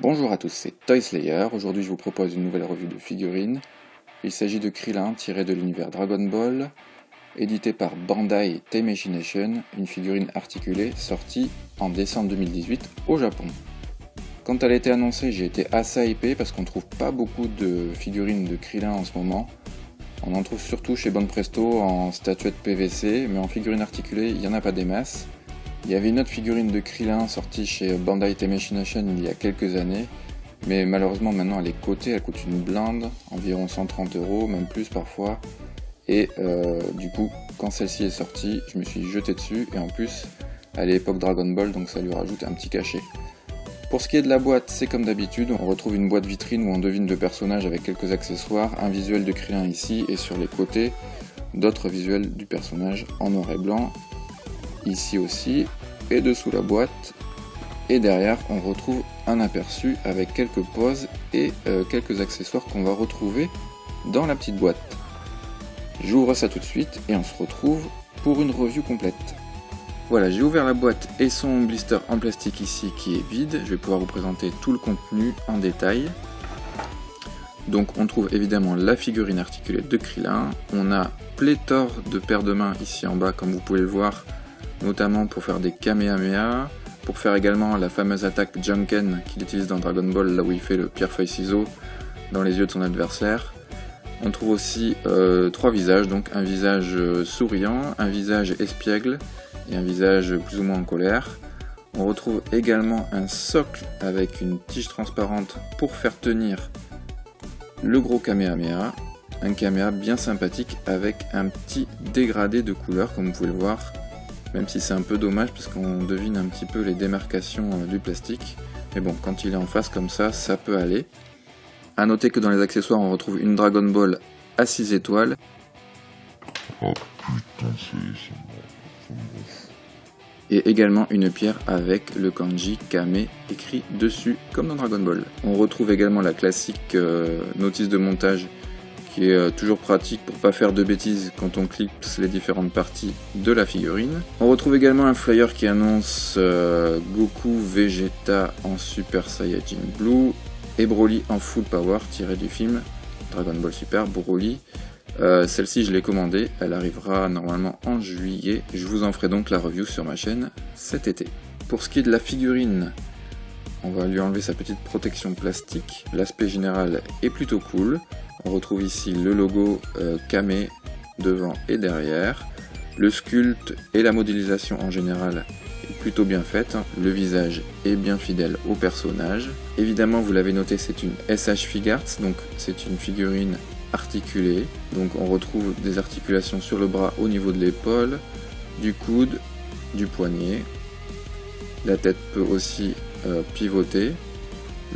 Bonjour à tous, c'est Toy Slayer. Aujourd'hui je vous propose une nouvelle revue de figurines. Il s'agit de Krillin tiré de l'univers Dragon Ball, édité par Bandai Imagination, une figurine articulée sortie en décembre 2018 au Japon. Quand elle a été annoncée, j'ai été assez hypé parce qu'on trouve pas beaucoup de figurines de Krillin en ce moment. On en trouve surtout chez Banpresto en statuette PVC, mais en figurine articulée, il n'y en a pas des masses. Il y avait une autre figurine de Krillin sortie chez Bandai Imagination il y a quelques années, mais malheureusement maintenant elle est cotée, elle coûte une blinde, environ 130 €, même plus parfois. Et du coup, quand celle-ci est sortie, je me suis jeté dessus, et en plus, elle est époque Dragon Ball, donc ça lui rajoute un petit cachet. Pour ce qui est de la boîte, c'est comme d'habitude, on retrouve une boîte vitrine où on devine le personnage avec quelques accessoires, un visuel de Krillin ici, et sur les côtés, d'autres visuels du personnage en noir et blanc, ici aussi, et dessous la boîte, et derrière on retrouve un aperçu avec quelques poses et quelques accessoires qu'on va retrouver dans la petite boîte. J'ouvre ça tout de suite et on se retrouve pour une review complète. Voilà, j'ai ouvert la boîte et son blister en plastique ici qui est vide. Je vais pouvoir vous présenter tout le contenu en détail. Donc on trouve évidemment la figurine articulée de Krillin. On a pléthore de paires de mains ici en bas comme vous pouvez le voir, notamment pour faire des Kamehameha, pour faire également la fameuse attaque Janken qu'il utilise dans Dragon Ball, là où il fait le pierre-feuille-ciseau dans les yeux de son adversaire. On trouve aussi trois visages, donc un visage souriant, un visage espiègle et un visage plus ou moins en colère. On retrouve également un socle avec une tige transparente pour faire tenir le gros Kamehameha, un Kamehameha bien sympathique avec un petit dégradé de couleur comme vous pouvez le voir, même si c'est un peu dommage parce qu'on devine un petit peu les démarcations du plastique, mais bon, quand il est en face comme ça, ça peut aller. A noter que dans les accessoires on retrouve une Dragon Ball à 6 étoiles. Oh putain, et également une pierre avec le kanji Kame écrit dessus comme dans Dragon Ball. On retrouve également la classique notice de montage qui est toujours pratique pour pas faire de bêtises quand on clipse les différentes parties de la figurine. On retrouve également un flyer qui annonce Goku Vegeta en Super Saiyajin Blue et Broly en Full Power tiré du film Dragon Ball Super Broly. Celle-ci je l'ai commandée, elle arrivera normalement en juillet, je vous en ferai donc la review sur ma chaîne cet été. Pour ce qui est de la figurine, on va lui enlever sa petite protection plastique, l'aspect général est plutôt cool. On retrouve ici le logo Kame devant et derrière, le sculpte et la modélisation en général est plutôt bien faite, le visage est bien fidèle au personnage. Évidemment vous l'avez noté, c'est une SH Figuarts, donc c'est une figurine articulée, donc on retrouve des articulations sur le bras au niveau de l'épaule, du coude, du poignet, la tête peut aussi pivoter,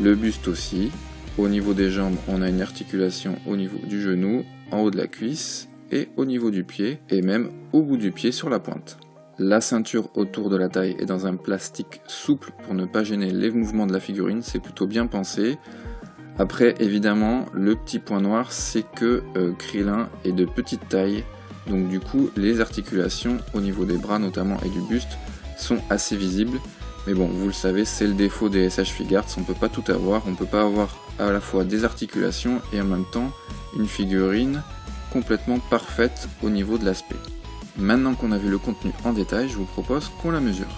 le buste aussi. Au niveau des jambes, on a une articulation au niveau du genou, en haut de la cuisse et au niveau du pied, et même au bout du pied sur la pointe. La ceinture autour de la taille est dans un plastique souple pour ne pas gêner les mouvements de la figurine, c'est plutôt bien pensé. Après, évidemment, le petit point noir, c'est que Krillin est de petite taille, donc du coup, les articulations au niveau des bras notamment et du buste sont assez visibles. Mais bon, vous le savez, c'est le défaut des SH Figuarts, on ne peut pas tout avoir, on ne peut pas avoir à la fois des articulations et en même temps une figurine complètement parfaite au niveau de l'aspect. Maintenant qu'on a vu le contenu en détail, je vous propose qu'on la mesure.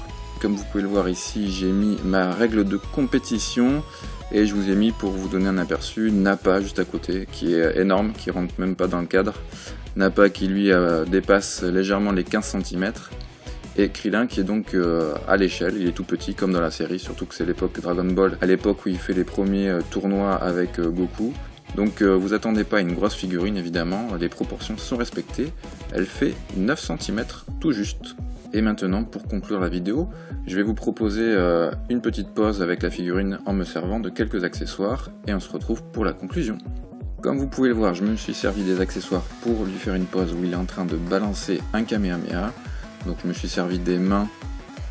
Comme vous pouvez le voir ici, j'ai mis ma règle de compétition et je vous ai mis pour vous donner un aperçu Nappa juste à côté, qui est énorme, qui rentre même pas dans le cadre. Nappa qui lui dépasse légèrement les 15 cm. Et Krillin qui est donc à l'échelle, il est tout petit comme dans la série, surtout que c'est l'époque Dragon Ball, à l'époque où il fait les premiers tournois avec Goku. Donc vous attendez pas à une grosse figurine évidemment, les proportions sont respectées, elle fait 9 cm tout juste. Et maintenant pour conclure la vidéo, je vais vous proposer une petite pause avec la figurine en me servant de quelques accessoires et on se retrouve pour la conclusion. Comme vous pouvez le voir, je me suis servi des accessoires pour lui faire une pause où il est en train de balancer un Kamehameha. Donc je me suis servi des mains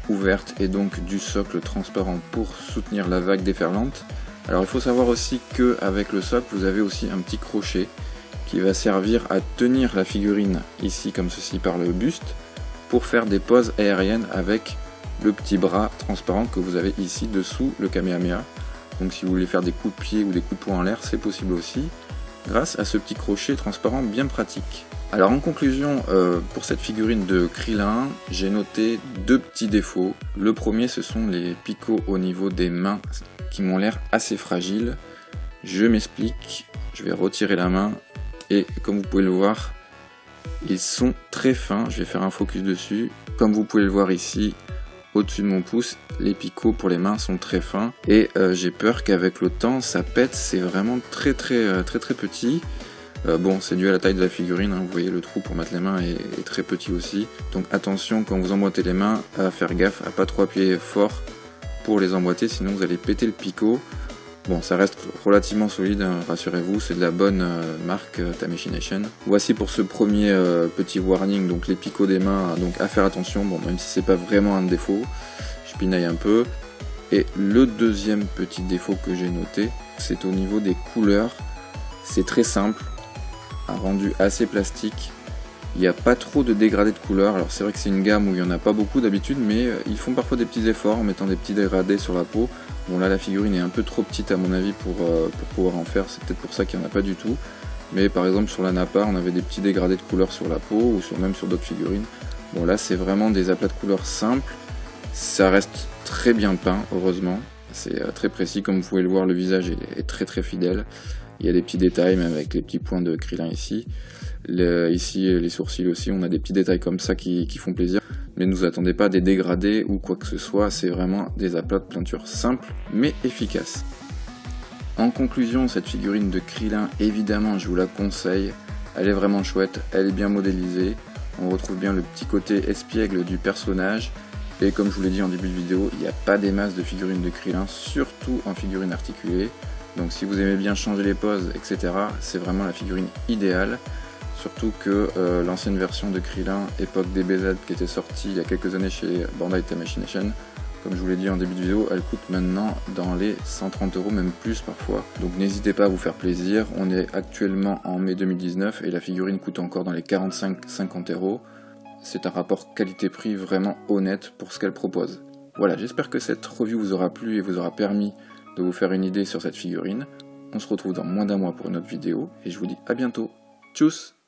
ouvertes et donc du socle transparent pour soutenir la vague déferlante. Alors il faut savoir aussi qu'avec le socle vous avez aussi un petit crochet qui va servir à tenir la figurine ici comme ceci par le buste pour faire des poses aériennes avec le petit bras transparent que vous avez ici dessous le Kamehameha. Donc si vous voulez faire des coups de pied ou des coups de poing en l'air, c'est possible aussi, grâce à ce petit crochet transparent bien pratique. Alors en conclusion, pour cette figurine de Krillin, j'ai noté 2 petits défauts. Le premier, ce sont les picots au niveau des mains qui m'ont l'air assez fragiles. Je m'explique, je vais retirer la main et comme vous pouvez le voir, ils sont très fins. Je vais faire un focus dessus. Comme vous pouvez le voir ici, au-dessus de mon pouce, les picots pour les mains sont très fins et j'ai peur qu'avec le temps ça pète. C'est vraiment très petit. Bon, c'est dû à la taille de la figurine, hein. Vous voyez le trou pour mettre les mains est très petit aussi. Donc attention quand vous emboîtez les mains à faire gaffe à pas trop appuyer fort pour les emboîter, sinon vous allez péter le picot. Bon, ça reste relativement solide, hein, rassurez-vous, c'est de la bonne marque Tamechination. Voici pour ce premier petit warning, donc les picots des mains, donc à faire attention, bon, même si c'est pas vraiment un défaut, je pinaille un peu. Et le deuxième petit défaut que j'ai noté, c'est au niveau des couleurs. C'est très simple, un rendu assez plastique, il n'y a pas trop de dégradés de couleurs. Alors c'est vrai que c'est une gamme où il n'y en a pas beaucoup d'habitude, mais ils font parfois des petits efforts en mettant des petits dégradés sur la peau. Bon là la figurine est un peu trop petite à mon avis pour pouvoir en faire, c'est peut-être pour ça qu'il n'y en a pas du tout. Mais par exemple sur la Nappa on avait des petits dégradés de couleurs sur la peau, ou même sur d'autres figurines. Bon là c'est vraiment des aplats de couleurs simples, ça reste très bien peint heureusement, c'est très précis, comme vous pouvez le voir le visage est très fidèle. Il y a des petits détails, même avec les petits points de Krillin ici. Ici, les sourcils aussi, on a des petits détails comme ça qui font plaisir. Mais ne vous attendez pas à des dégradés ou quoi que ce soit, c'est vraiment des aplats de peinture simples, mais efficaces. En conclusion, cette figurine de Krillin, évidemment, je vous la conseille. Elle est vraiment chouette, elle est bien modélisée. On retrouve bien le petit côté espiègle du personnage. Et comme je vous l'ai dit en début de vidéo, il n'y a pas des masses de figurines de Krillin, surtout en figurine articulée. Donc si vous aimez bien changer les poses, etc., c'est vraiment la figurine idéale. Surtout que l'ancienne version de Krillin, époque DBZ, qui était sortie il y a quelques années chez Bandai Tamechination, comme je vous l'ai dit en début de vidéo, elle coûte maintenant dans les 130 €, même plus parfois. Donc n'hésitez pas à vous faire plaisir. On est actuellement en mai 2019 et la figurine coûte encore dans les 45-50 €. C'est un rapport qualité-prix vraiment honnête pour ce qu'elle propose. Voilà, j'espère que cette review vous aura plu et vous aura permis de vous faire une idée sur cette figurine. On se retrouve dans moins d'un mois pour une autre vidéo et je vous dis à bientôt. Tchuss!